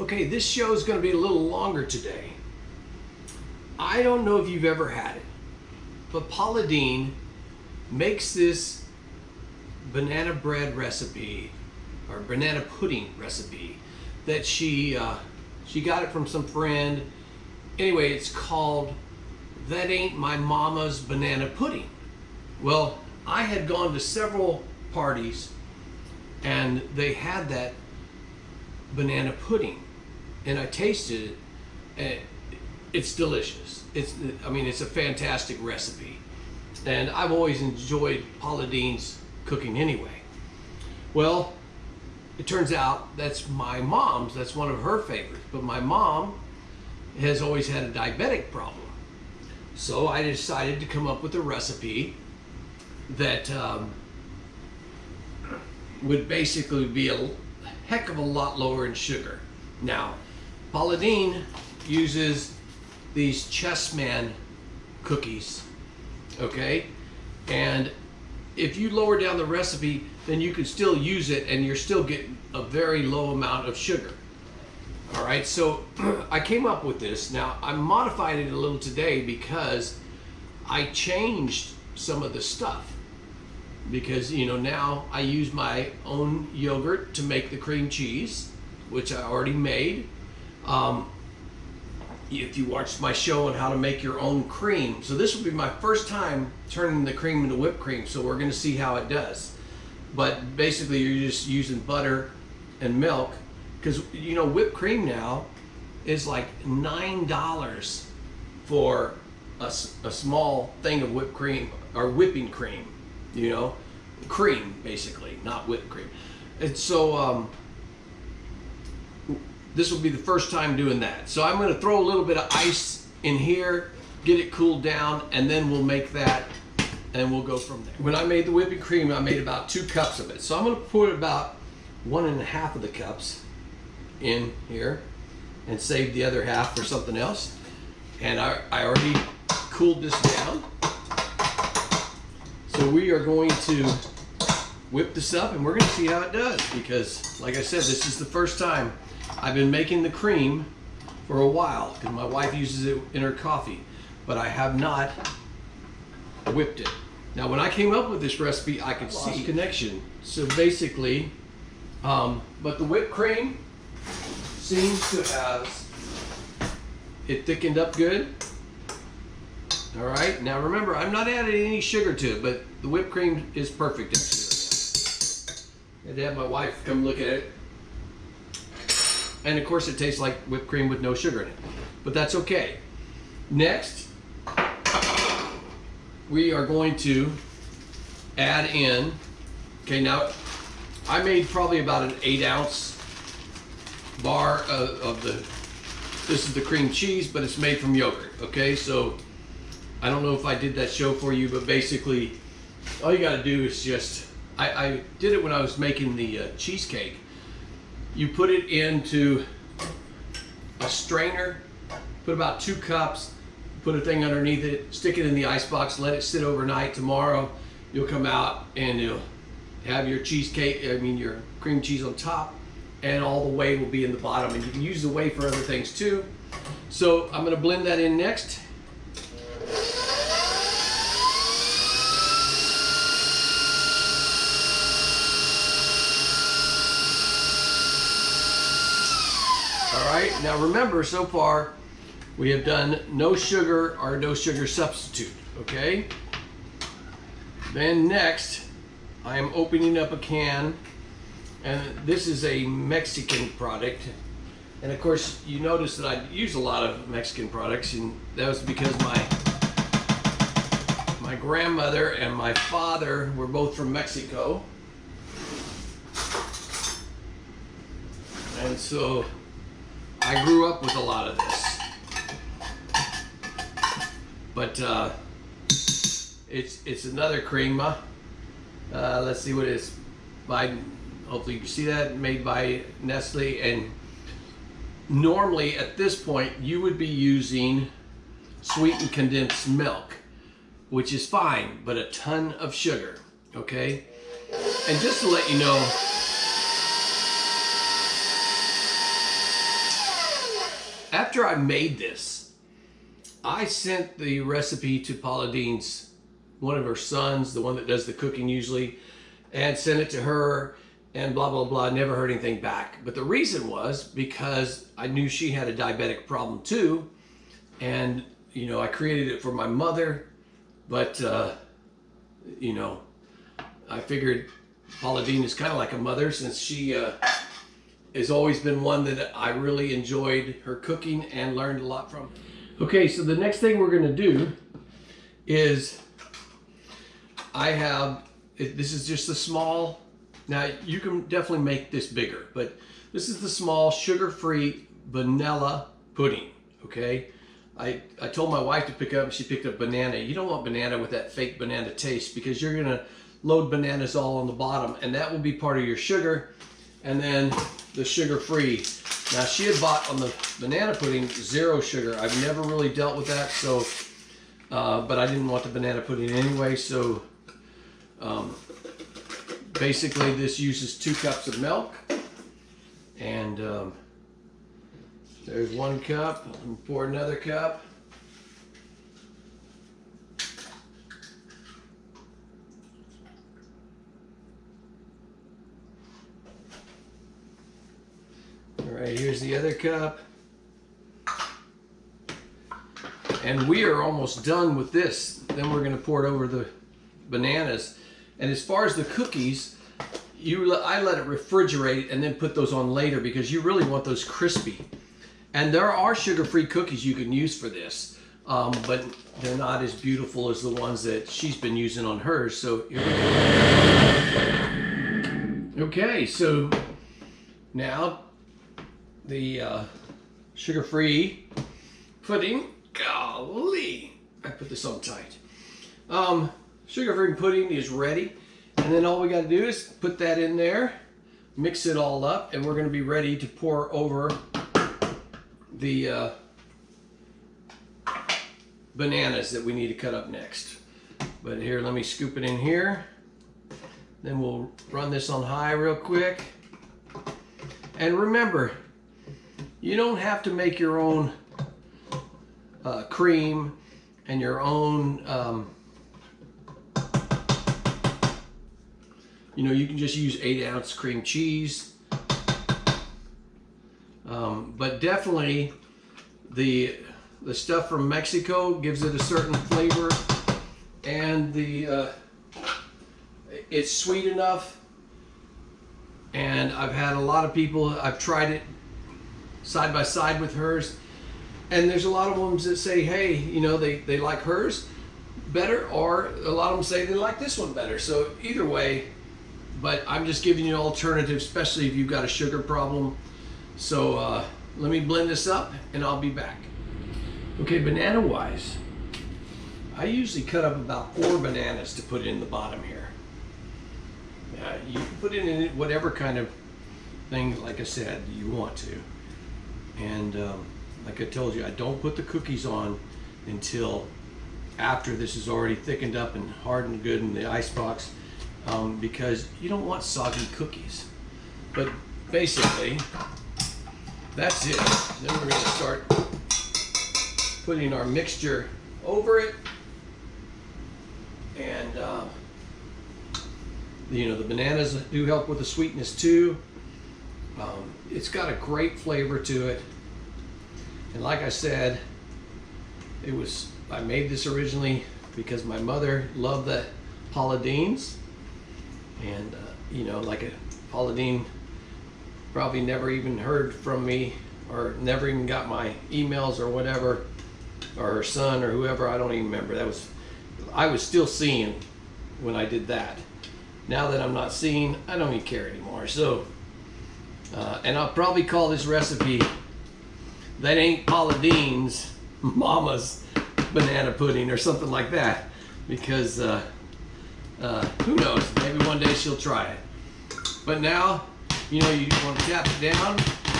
Okay, this show is going to be a little longer today. I don't know if you've ever had it, but Paula Dean makes this banana bread recipe or banana pudding recipe that she got it from some friend. Anyway, it's called That Ain't My Mama's Banana Pudding. Well, I had gone to several parties and they had that banana pudding, and I tasted it, and it's delicious. It's a fantastic recipe, and I've always enjoyed Paula Dean's cooking anyway. Well, it turns out that's my mom's. That's one of her favorites, but my mom has always had a diabetic problem, so I decided to come up with a recipe that would basically be a heck of a lot lower in sugar. Now, Paula Dean uses these Chessman cookies, okay? And if you lower down the recipe, then you can still use it and you're still getting a very low amount of sugar. All right, so I came up with this. Now, I modified it a little today because I changed some of the stuff. Because, you know, now I use my own yogurt to make the cream cheese, which I already made. If you watched my show on how to make your own cream, so this will be my first time turning the cream into whipped cream, so we're going to see how it does. But basically you're just using butter and milk, because, you know, whipped cream now is like $9 for a small thing of whipped cream, or whipping cream, you know, cream basically, not whipped cream. And so this will be the first time doing that. So I'm going to throw a little bit of ice in here, get it cooled down, and then we'll make that, and we'll go from there. When I made the whipping cream, I made about 2 cups of it. So I'm going to put about 1.5 of the cups in here and save the other half for something else. And I already cooled this down. So we are going to whip this up and we're going to see how it does, because like I said, this is the first time. I've been making the cream for a while because my wife uses it in her coffee, but I have not whipped it. Now when I came up with this recipe, I could see connection. So basically, but the whipped cream seems to have it thickened up good. All right, now remember, I'm not adding any sugar to it, but the whipped cream is perfect actually. I had to have my wife come look at it. And of course it tastes like whipped cream with no sugar in it, but that's okay. Next, we are going to add in, okay, now I made probably about an 8-ounce bar of this is the cream cheese, but it's made from yogurt, okay? So I don't know if I did that show for you, but basically all you gotta do is just, I did it when I was making the cheesecake. You put it into a strainer, put about 2 cups, put a thing underneath it, stick it in the ice box, let it sit overnight. Tomorrow you'll come out and you'll have your cheesecake, your cream cheese on top, and all the whey will be in the bottom. And you can use the whey for other things too. So I'm gonna blend that in next. All right, now remember, so far we have done no sugar or no sugar substitute, okay? Then next, I am opening up a can, and this is a Mexican product. And of course, you notice that I use a lot of Mexican products, and that was because my grandmother and my father were both from Mexico. And so I grew up with a lot of this, but it's another cream. Let's see what it is. Hopefully you can see that, made by Nestle. And normally at this point you would be using sweetened condensed milk, which is fine, but a ton of sugar, okay? And just to let you know, after I made this, I sent the recipe to Paula Dean's, one of her sons, the one that does the cooking usually, and sent it to her, and blah, blah, blah. Never heard anything back. But the reason was because I knew she had a diabetic problem too. And, you know, I created it for my mother, but, you know, I figured Paula Dean is kind of like a mother, since she has always been one that I really enjoyed her cooking and learned a lot from. Okay, so the next thing we're going to do is this is just a small, now you can definitely make this bigger, but this is the small sugar-free vanilla pudding, okay? I told my wife to pick up, and she picked up banana. You don't want banana with that fake banana taste, because you're gonna load bananas all on the bottom, and that will be part of your sugar, and then the sugar-free. Now, she had bought on the banana pudding 0 sugar. I've never really dealt with that, so, but I didn't want the banana pudding anyway, so basically this uses 2 cups of milk, and there's 1 cup, and pour another cup. All right, here's the other cup. And we are almost done with this. Then we're gonna pour it over the bananas. And as far as the cookies, I let it refrigerate and then put those on later, because you really want those crispy. And there are sugar-free cookies you can use for this, but they're not as beautiful as the ones that she's been using on hers. So here we go. Okay, so now the sugar-free pudding. Golly, I put this on tight. Sugar-free pudding is ready, and then all we got to do is put that in there, mix it all up, and we're going to be ready to pour over the bananas that we need to cut up next. But here, let me scoop it in here. Then we'll run this on high real quick. And remember, you don't have to make your own cream and your own, you know, you can just use 8-ounce cream cheese. But definitely the stuff from Mexico gives it a certain flavor, and it's sweet enough. And I've had a lot of people, I've tried it side by side with hers, and there's a lot of ones that say, hey, you know, they like hers better, or a lot of them say they like this one better. So either way, but I'm just giving you an alternative, especially if you've got a sugar problem. So let me blend this up and I'll be back. Okay, banana wise, I usually cut up about 4 bananas to put in the bottom here. You can put it in whatever kind of thing, like I said, you want to. And like I told you, I don't put the cookies on until after this is already thickened up and hardened good in the icebox, because you don't want soggy cookies. But basically, that's it. Then we're going to start putting our mixture over it, and you know, the bananas do help with the sweetness too. It's got a great flavor to it, and like I said, I made this originally because my mother loved the Paula Deans, and you know, like Paula Dean probably never even heard from me, or never even got my emails or whatever, or her son or whoever, I don't even remember. I was still seeing when I did that. Now that I'm not seeing, I don't even care anymore. So, and I'll probably call this recipe, that ain't Paula Dean's mama's banana pudding, or something like that, because who knows, maybe one day she'll try it. But now, you know, you want to tap it down,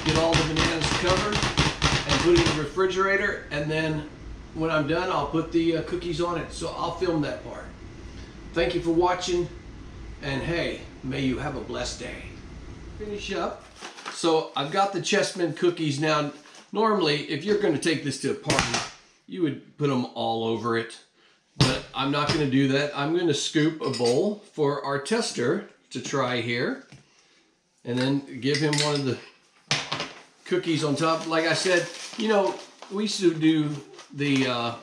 get all the bananas covered, and put it in the refrigerator, and then when I'm done, I'll put the cookies on it. So I'll film that part. Thank you for watching, and hey, may you have a blessed day. Finish up. So I've got the chessmen cookies now Normally, if you're going to take this to a party, you would put them all over it. But I'm not going to do that. I'm going to scoop a bowl for our tester to try here. And then give him one of the cookies on top. Like I said, you know, we used to do the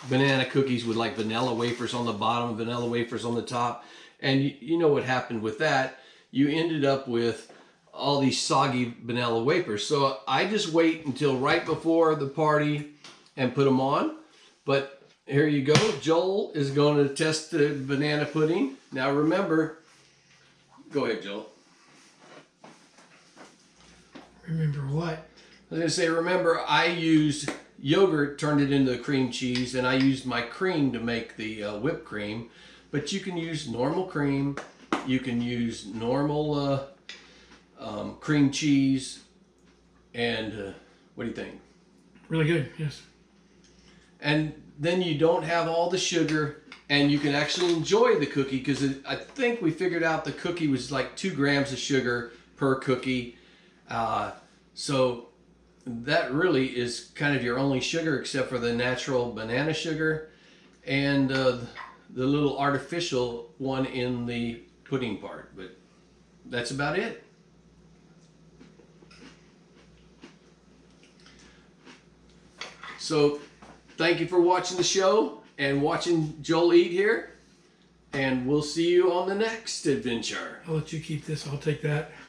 banana cookies with like vanilla wafers on the bottom, vanilla wafers on the top. And you know what happened with that. You ended up with all these soggy vanilla wafers. So I just wait until right before the party and put them on. But here you go. Joel is going to test the banana pudding. Now remember, go ahead, Joel. Remember what? I was going to say, remember, I used yogurt, turned it into cream cheese, and I used my cream to make the whipped cream. But you can use normal cream. You can use normal cream cheese. And what do you think? Really good, yes. And then you don't have all the sugar, and you can actually enjoy the cookie, because I think we figured out the cookie was like 2 grams of sugar per cookie. So that really is kind of your only sugar, except for the natural banana sugar and the little artificial one in the pudding part. But that's about it. So thank you for watching the show and watching Joel eat here. And we'll see you on the next adventure. I'll let you keep this. I'll take that.